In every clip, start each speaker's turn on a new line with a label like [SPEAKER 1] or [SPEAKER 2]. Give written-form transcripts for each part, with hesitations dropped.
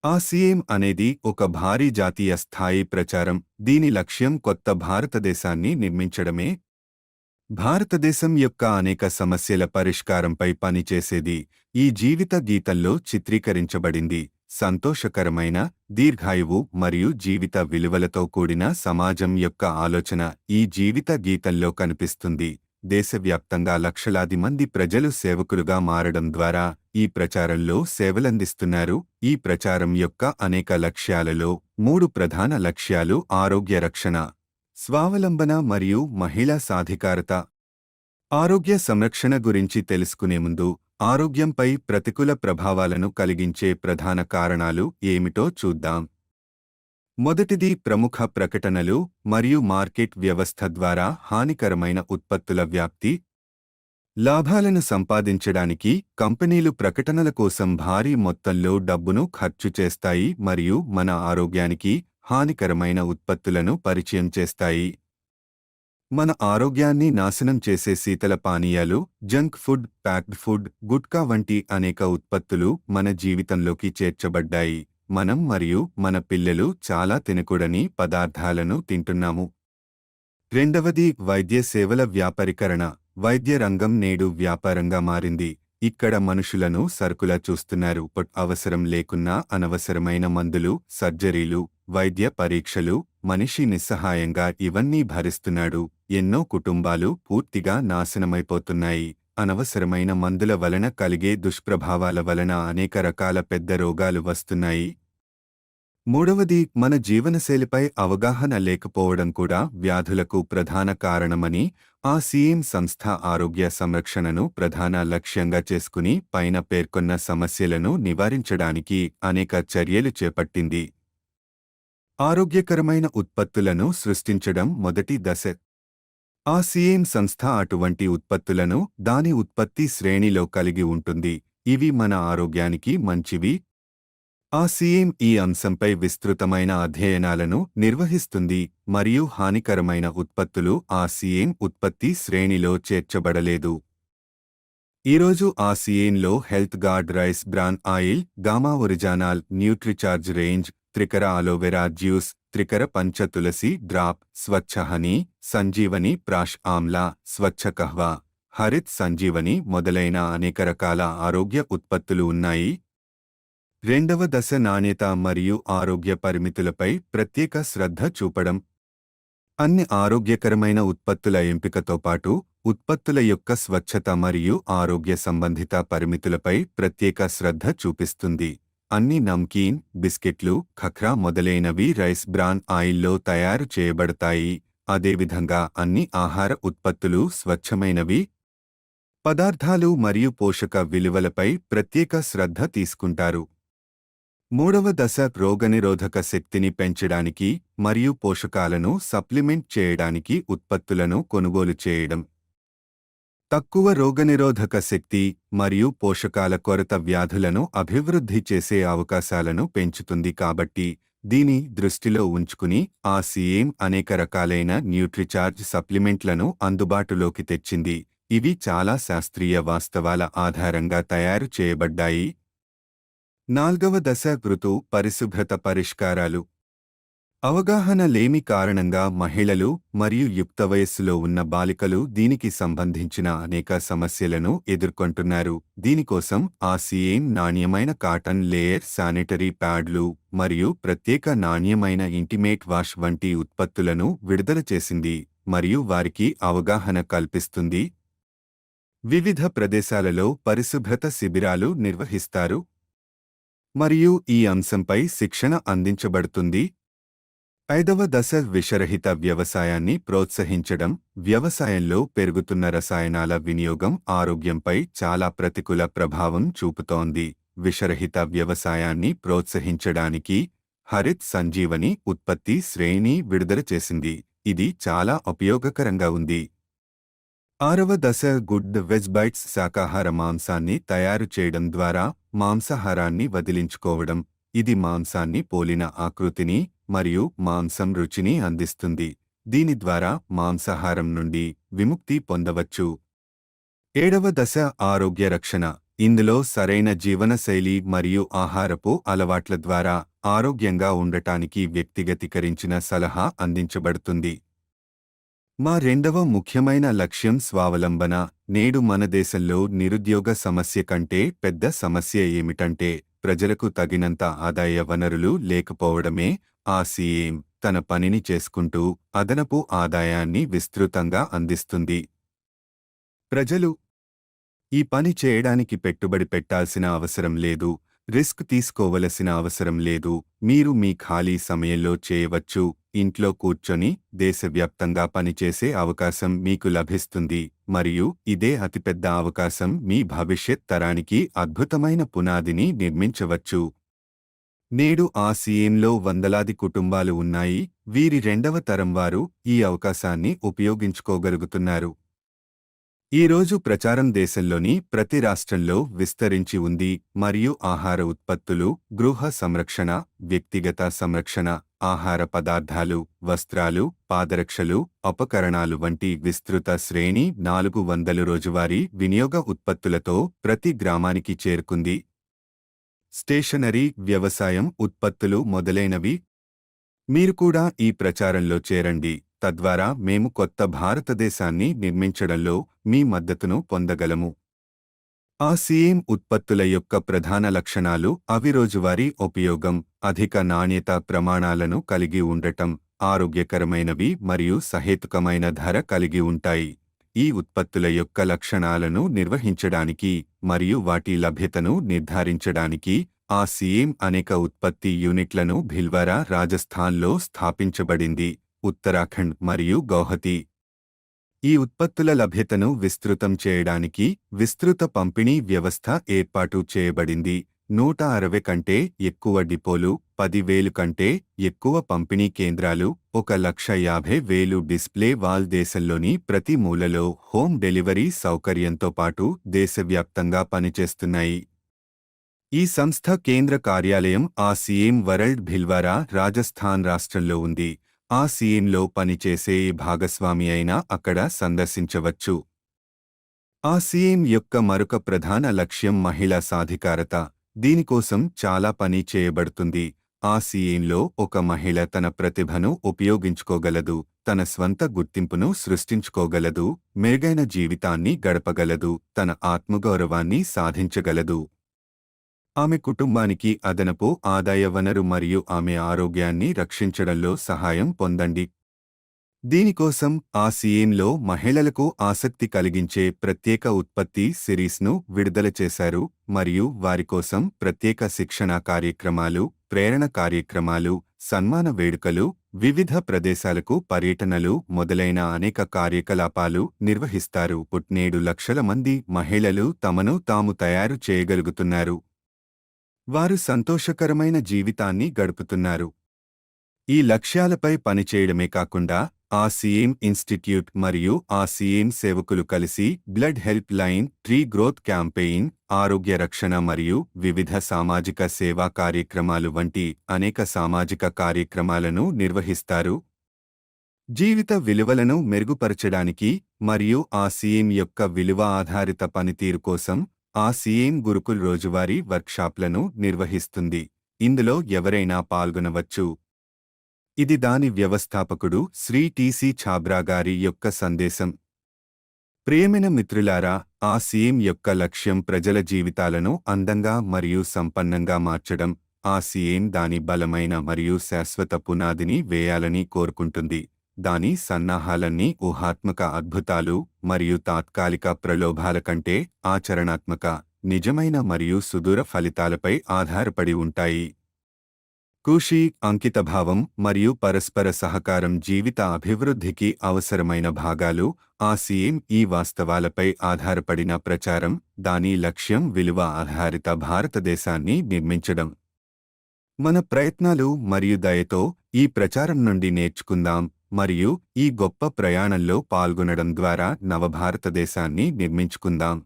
[SPEAKER 1] ఆసిఏం అనేది ఒక భారీ జాతీయ స్థాయి ప్రచారం. దీని లక్ష్యం కొత్త భారతదేశాన్ని నిర్మించడమే. భారతదేశం యొక్క అనేక సమస్యల పరిష్కారంపై పనిచేసేది ఈ జీవిత గీతంలో చిత్రీకరించబడింది. సంతోషకరమైన, దీర్ఘాయువు మరియు జీవిత విలువలతో కూడిన సమాజం యొక్క ఆలోచన ఈ జీవిత గీతంలో కనిపిస్తుంది. దేశవ్యాప్తంగా లక్షలాది మంది ప్రజలు సేవకులుగా మారడం ద్వారా ఈ ప్రచారంలో సేవలందిస్తున్నారు. ఈ ప్రచారం యొక్క అనేక లక్ష్యాలలో 3 ప్రధాన లక్ష్యాలు ఆరోగ్య రక్షణ, స్వావలంబన మరియు మహిళా సాధికారత. ఆరోగ్య సంరక్షణ గురించి తెలుసుకునే ముందు ఆరోగ్యంపై ప్రతికూల ప్రభావాలను కలిగించే ప్రధాన కారణాలు ఏమిటో చూద్దాం. మొదటిది ప్రముఖ ప్రకటనలు మరియు మార్కెట్ వ్యవస్థ ద్వారా హానికరమైన ఉత్పత్తుల వ్యాప్తి. లాభాలను సంపాదించడానికి కంపెనీలు ప్రకటనల కోసం భారీ మొత్తంలో డబ్బును ఖర్చు చేస్తాయి మరియు మన ఆరోగ్యానికి హానికరమైన ఉత్పత్తులను పరిచయం చేస్తాయి. మన ఆరోగ్యాన్ని నాశనం చేసే శీతల పానీయాలు, junk food, packed food, gutka వంటి అనేక ఉత్పత్తులు మన జీవితంలోకి చేర్చబడ్డాయి. మనం మరియు మన పిల్లలు చాలా తినకూడని పదార్థాలను తింటున్నాము. రెండవది వైద్య సేవల వ్యాపారీకరణ. వైద్య రంగం నేడు వ్యాపారంగా మారింది. ఇక్కడ మనుషులను సరుకులా చూస్తున్నారు. అవసరం లేకున్నా అనవసరమైన మందులు, సర్జరీలు, వైద్య పరీక్షలు, మనిషి నిస్సహాయంగా ఇవన్నీ భరిస్తున్నాడు. ఎన్నో కుటుంబాలు పూర్తిగా నాశనమైపోతున్నాయి. అనవసరమైన మందుల వలన కలిగే దుష్ప్రభావాల వలన అనేక రకాల పెద్ద రోగాలు వస్తున్నాయి. మూడవది మన జీవనశైలిపై అవగాహన లేకపోవడం కూడా వ్యాధులకు ప్రధాన కారణమని ఆసిఏం సంస్థ ఆరోగ్య సంరక్షణను ప్రధాన లక్ష్యంగా చేసుకుని పైన పేర్కొన్న సమస్యలను నివారించడానికి అనేక చర్యలు చేపట్టింది. ఆరోగ్యకరమైన ఉత్పత్తులను సృష్టించడం మొదటి దశ. ఆసిఏం సంస్థ అటువంటి ఉత్పత్తులను దాని ఉత్పత్తి శ్రేణిలో కలిగి ఉంటుంది. ఇవి మన ఆరోగ్యానికి మంచివి. ఆసిఏం ఈ అంశంపై విస్తృతమైన అధ్యయనాలను నిర్వహిస్తుంది మరియు హానికరమైన ఉత్పత్తులు ఆసిఏం ఉత్పత్తి శ్రేణిలో చేర్చబడలేదు. ఈరోజు ఆసిఏంలో health guard rice bran oil, gamma original Nutricharge range, Trikara aloe vera juice, Trikara Pancha Tulsi drop, Swachh honey, Sanjeevani Prash Amla, Swachh Kahwa, Harit Sanjeevani మొదలైన అనేక రకాల ఆరోగ్య ఉత్పత్తులు ఉన్నాయి. రెండవ దశ నాణ్యత మరియు ఆరోగ్య పరిమితులపై ప్రత్యేక శ్రద్ధ చూపడం. అన్ని ఆరోగ్యకరమైన ఉత్పత్తుల ఎంపికతో పాటు ఉత్పత్తుల యొక్క స్వచ్ఛత మరియు ఆరోగ్య సంబంధిత పరిమితులపై ప్రత్యేక శ్రద్ధ చూపిస్తుంది. అన్ని నమ్కీన్, బిస్కెట్లు, ఖఖ్రా మొదలైనవి రైస్ బ్రాన్ ఆయిల్లో తయారు చేయబడతాయి. అదేవిధంగా అన్ని ఆహార ఉత్పత్తులు స్వచ్ఛమైనవి. పదార్థాలు మరియు పోషక విలువలపై ప్రత్యేక శ్రద్ధ తీసుకుంటారు. మూడవ దశ రోగనిరోధక శక్తిని పెంచడానికి మరియు పోషకాలను సప్లిమెంట్ చేయడానికి ఉత్పత్తులను కొనుగోలు చేయడం. తక్కువ రోగనిరోధక శక్తి మరియు పోషకాల కొరత వ్యాధులను అభివృద్ధి చేసే అవకాశాలను పెంచుతుంది. కాబట్టి దీని దృష్టిలో ఉంచుకుని ఆసిఏం అనేక రకాలైన న్యూట్రిచార్జ్ సప్లిమెంట్లను అందుబాటులోకి తెచ్చింది. ఇవి చాలా శాస్త్రీయ వాస్తవాల ఆధారంగా తయారు చేయబడ్డాయి. నాల్గవ దశ ఋతు పరిశుభ్రత పరిష్కారాలు. అవగాహన లేమి కారణంగా మహిళలు మరియు యుక్త వయస్సులో ఉన్న బాలికలు దీనికి సంబంధించిన అనేక సమస్యలను ఎదుర్కొంటున్నారు. దీనికోసం ఆసిఏం నాణ్యమైన కాటన్ లేయర్ శానిటరీ ప్యాడ్లు మరియు ప్రత్యేక నాణ్యమైన ఇంటిమేట్ వాష్ వంటి ఉత్పత్తులను విడుదల చేసింది మరియు వారికి అవగాహన కల్పిస్తుంది. వివిధ ప్రదేశాలలో పరిశుభ్రత శిబిరాలు నిర్వహిస్తారు మరియు ఈ అంశంపై శిక్షణ అందించబడుతుంది. ఐదవ దశ విషరహిత వ్యవసాయాన్ని ప్రోత్సహించడం. వ్యవసాయంలో పెరుగుతున్న రసాయనాల వినియోగం ఆరోగ్యంపై చాలా ప్రతికూల ప్రభావం చూపుతోంది. విషరహిత వ్యవసాయాన్ని ప్రోత్సహించడానికి హరిత్ సంజీవని ఉత్పత్తి శ్రేణి విడుదల చేసింది. ఇది చాలా ఉపయోగకరంగా ఉంది. ఆరవ దశ గుడ్ వెజ్ బైట్స్ శాకాహార మాంసాన్ని తయారు చేయడం ద్వారా మాంసాహారాన్ని వదిలించుకోవడం. ఇది మాంసాన్ని పోలిన ఆకృతిని మరియు మాంసం రుచిని అందిస్తుంది. దీని ద్వారా మాంసాహారం నుండి విముక్తి పొందవచ్చు. ఏడవ దశ ఆరోగ్య రక్షణ. ఇందులో సరైన జీవనశైలి మరియు ఆహారపు అలవాట్ల ద్వారా ఆరోగ్యంగా ఉండటానికి వ్యక్తిగతీకరించిన సలహా అందించబడుతుంది. మా రెండవ ముఖ్యమైన లక్ష్యం స్వావలంబన. నేడు మన దేశంలో నిరుద్యోగ సమస్య కంటే పెద్ద సమస్య ఏమిటంటే ప్రజలకు తగినంత ఆదాయ వనరులు లేకపోవడమే. ఆ సీఎం తన పనిని చేసుకుంటూ అదనపు ఆదాయాన్ని విస్తృతంగా అందిస్తుంది. ప్రజలు ఈ పని చేయడానికి పెట్టుబడి పెట్టాల్సిన అవసరం లేదు, రిస్క్ తీసుకోవలసిన అవసరం లేదు. మీరు మీ ఖాళీ సమయంలో చేయవచ్చు. ఇంట్లో కూర్చొని దేశవ్యాప్తంగా పనిచేసే అవకాశం మీకు లభిస్తుంది మరియు ఇదే అతిపెద్ద అవకాశం మీ భవిష్యత్ తరానికి అద్భుతమైన పునాదిని నిర్మించవచ్చు. నేడు ఆ సీఎంలో వందలాది కుటుంబాలు ఉన్నాయి. వీరి రెండవ తరం వారు ఈ అవకాశాన్ని ఉపయోగించుకోగలుగుతున్నారు. ఈ రోజు ప్రచారం దేశంలోని ప్రతి రాష్ట్రంలో విస్తరించి ఉంది మరియు ఆహార ఉత్పత్తులు, గృహ సంరక్షణ, వ్యక్తిగత సంరక్షణ, ఆహార పదార్థాలు, వస్త్రాలు, పాదరక్షలు, ఉపకరణాలు వంటి విస్తృత శ్రేణి 400 రోజువారీ వినియోగ ఉత్పత్తులతో ప్రతి గ్రామానికి చేరుకుంది. స్టేషనరీ, వ్యవసాయం ఉత్పత్తులు మొదలైనవి. మీరు కూడా ఈ ప్రచారంలో చేరండి. తద్వారా మేము కొత్త భారతదేశాన్ని నిర్మించడంలో మీ మద్దతును పొందగలము. ఆ సీఎం ఉత్పత్తుల యొక్క ప్రధాన లక్షణాలు అవి రోజువారీ ఉపయోగం, అధిక నాణ్యత ప్రమాణాలను కలిగి ఉండటం, ఆరోగ్యకరమైనవి మరియు సహేతుకమైన ధర కలిగి ఉంటాయి. ఈ ఉత్పత్తుల యొక్క లక్షణాలను నిర్వహించడానికి మరియు వాటి లభ్యతను నిర్ధారించడానికి ఆ సీఎం అనేక ఉత్పత్తి యూనిట్లను భిల్వారా, రాజస్థాన్లో స్థాపించబడింది. ఉత్తరాఖండ్ మరియు గౌహతి. ఈ ఉత్పత్తుల లభ్యతను విస్తృతం చేయడానికి విస్తృత పంపిణీ వ్యవస్థ ఏర్పాటు చేయబడింది. 160 కంటే ఎక్కువ డిపోలు, 10,000 కంటే ఎక్కువ పంపిణీ కేంద్రాలు, 1,50,000 డిస్ప్లే వాల్ దేశంలోని ప్రతి మూలలో హోమ్ డెలివరీ సౌకర్యంతో పాటు దేశవ్యాప్తంగా పనిచేస్తున్నాయి. ఈ సంస్థ కేంద్ర కార్యాలయం ఆ సీఎం వరల్డ్ భిల్వారా, రాజస్థాన్ రాష్ట్రంలో ఉంది. ఆ సీఎంలో పనిచేసే భాగస్వామి అయినా అక్కడ సందర్శించవచ్చు. ఆ సీఎం యొక్క మరొక ప్రధాన లక్ష్యం మహిళా సాధికారత. దీనికోసం చాలా పని చేయబడుతుంది. ఆ సీఎంలో ఒక మహిళ తన ప్రతిభను ఉపయోగించుకోగలదు, తన స్వంత గుర్తింపును సృష్టించుకోగలదు, మెరుగైన జీవితాన్ని గడపగలదు, తన ఆత్మగౌరవాన్ని సాధించగలదు. ఆమె కుటుంబానికి అదనపు ఆదాయ వనరు మరియు ఆమె ఆరోగ్యాన్ని రక్షించడంలో సహాయం పొందండి. దీనికోసం ఆ సీఎంలో మహిళలకు ఆసక్తి కలిగించే ప్రత్యేక ఉత్పత్తి సిరీస్ను విడుదల చేశారు మరియు వారి కోసం ప్రత్యేక శిక్షణా కార్యక్రమాలు, ప్రేరణ కార్యక్రమాలు, సన్మాన వేడుకలు, వివిధ ప్రదేశాలకు పర్యటనలు మొదలైన అనేక కార్యకలాపాలు నిర్వహిస్తారు. 7 లక్షల మంది మహిళలు తమను తాము తయారు చేయగలుగుతున్నారు. వారు సంతోషకరమైన జీవితాన్ని గడుపుతున్నారు. ఈ లక్ష్యాలపై పనిచేయడమే కాకుండా ఆ సీఎం ఇన్స్టిట్యూట్ మరియు ఆ సీఎం సేవకులు కలిసి blood help line, tree growth campaign, ఆరోగ్య రక్షణ మరియు వివిధ సామాజిక సేవా కార్యక్రమాలు వంటి అనేక సామాజిక కార్యక్రమాలను నిర్వహిస్తారు. జీవిత విలువలను మెరుగుపరచడానికి మరియు ఆ సీఎం యొక్క విలువ ఆధారిత పనితీరు కోసం ఆ సీఎం గురుకుల్ రోజువారీ వర్క్షాప్లను నిర్వహిస్తుంది. ఇందులో ఎవరైనా పాల్గొనవచ్చు. ఇది దాని వ్యవస్థాపకుడు శ్రీ టి.సి. ఛాబ్రా గారి యొక్క సందేశం. ప్రియమైన మిత్రులారా, ఆ సీఎం యొక్క లక్ష్యం ప్రజల జీవితాలను అందంగా మరియు సంపన్నంగా మార్చడం. ఆ సీఎం దాని బలమైన మరియు శాశ్వత పునాదిని వేయాలని కోరుకుంటుంది. దాని సన్నాహాలన్నీ ఊహాత్మక అద్భుతాలు మరియు తాత్కాలిక ప్రలోభాల కంటే ఆచరణాత్మక, నిజమైన మరియు సుదూర ఫలితాలపై ఆధారపడి ఉంటాయి. కృషి, అంకితభావం మరియు పరస్పర సహకారం జీవిత అభివృద్ధికి అవసరమైన భాగాలు. ఆ సీఎం ఈ వాస్తవాలపై ఆధారపడిన ప్రచారం. దాని లక్ష్యం విలువ ఆధారిత భారతదేశాన్ని నిర్మించడం. మన ప్రయత్నాలు మరియు దయతో ఈ ప్రచారం నుండి నేర్చుకుందాం మరియు ఈ గొప్ప ప్రయాణంలో పాల్గొనడం ద్వారా నవభారతదేశాన్ని నిర్మించుకుందాం.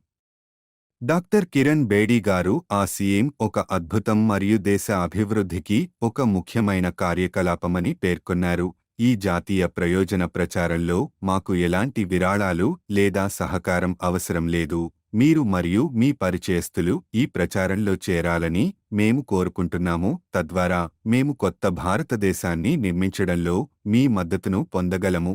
[SPEAKER 1] డాక్టర్ కిరణ్ బేడీ గారు ఆ సీఎం ఒక అద్భుతం మరియు దేశ అభివృద్ధికి ఒక ముఖ్యమైన కార్యకలాపమని పేర్కొన్నారు. ఈ జాతీయ ప్రయోజన ప్రచారంలో మాకు ఎలాంటి విరాళాలు లేదా సహకారం అవసరం లేదు. మీరు మరియు మీ పరిచయస్తులు ఈ ప్రచారంలో చేరాలని మేము కోరుకుంటున్నాము. తద్వారా మేము కొత్త భారతదేశాన్ని నిర్మించడంలో మీ మద్దతును పొందగలము.